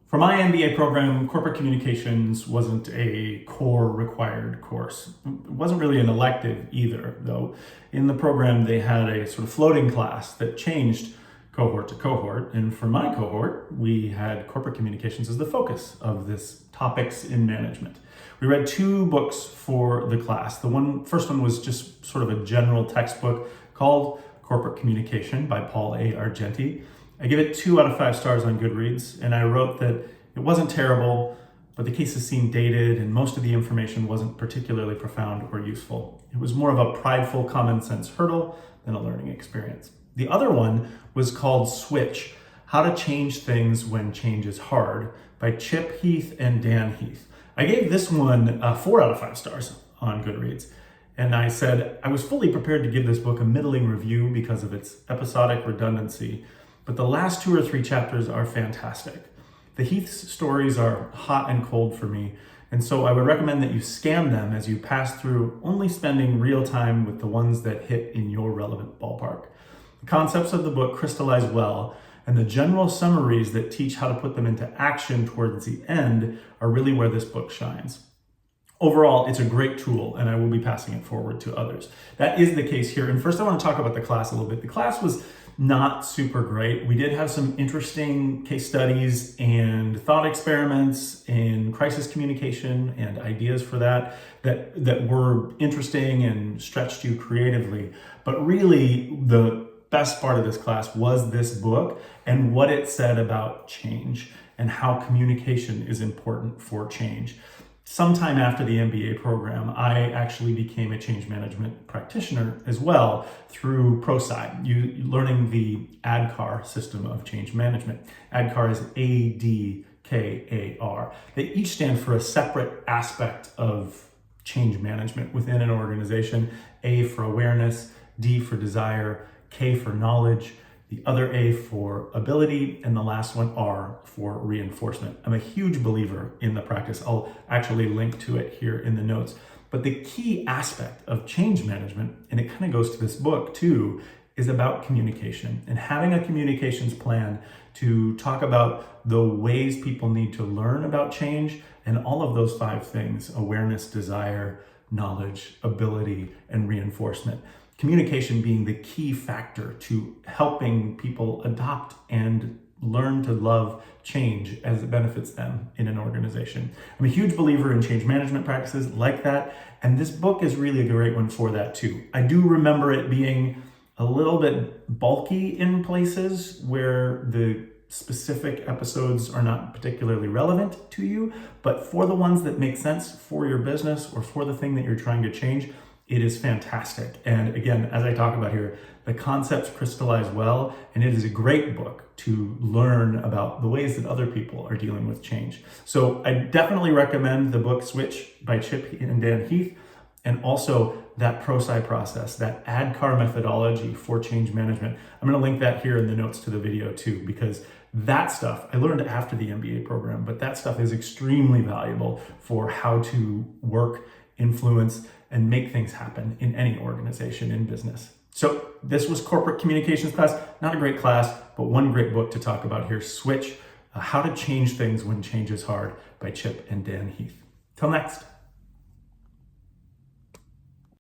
For my MBA program, corporate communications wasn't a core required course. It wasn't really an elective either, though. In the program, they had a sort of floating class that changed cohort to cohort. And for my cohort, we had corporate communications as the focus of this topics in management. We read 2 books for the class. The first one was just sort of a general textbook called Corporate Communication by Paul A. Argenti. I give it 2 out of 5 stars on Goodreads, and I wrote that it wasn't terrible, but the cases seemed dated and most of the information wasn't particularly profound or useful. It was more of a prideful common sense hurdle than a learning experience. The other one was called Switch: How to Change Things When Change is Hard by Chip Heath and Dan Heath. I gave this one 4 out of 5 stars on Goodreads. And I said I was fully prepared to give this book a middling review because of its episodic redundancy, but the last 2 or 3 chapters are fantastic. The Heath's stories are hot and cold for me, and so I would recommend that you scan them as you pass through, only spending real time with the ones that hit in your relevant ballpark. The concepts of the book crystallize well, and the general summaries that teach how to put them into action towards the end are really where this book shines. Overall, it's a great tool, and I will be passing it forward to others. That is the case here. And first, I want to talk about the class a little bit. The class was not super great. We did have some interesting case studies and thought experiments in crisis communication and ideas for that were interesting and stretched you creatively. But really, the best part of this class was this book and what it said about change and how communication is important for change. Sometime after the MBA program, I actually became a change management practitioner as well through ProSci, learning the ADKAR system of change management. ADKAR is ADKAR. They each stand for a separate aspect of change management within an organization. A for awareness, D for desire, K for knowledge, the other A for ability, and the last one R for reinforcement. I'm a huge believer in the practice. I'll actually link to it here in the notes. But the key aspect of change management, and it kind of goes to this book too, is about communication and having a communications plan to talk about the ways people need to learn about change and all of those 5 things: awareness, desire, knowledge, ability, and reinforcement. Communication being the key factor to helping people adopt and learn to love change as it benefits them in an organization. I'm a huge believer in change management practices like that, and this book is really a great one for that too. I do remember it being a little bit bulky in places where the specific episodes are not particularly relevant to you, but for the ones that make sense for your business or for the thing that you're trying to change, it is fantastic. And again, as I talk about here, the concepts crystallize well, and it is a great book to learn about the ways that other people are dealing with change. So I definitely recommend the book Switch by Chip and Dan Heath, and also that ProSci process, that ADKAR methodology for change management. I'm gonna link that here in the notes to the video too, because that stuff I learned after the MBA program, but that stuff is extremely valuable for how to work, influence, and make things happen in any organization, in business. So this was Corporate Communications Class. Not a great class, but one great book to talk about here. Switch: How to Change Things When Change is Hard by Chip and Dan Heath. Till next.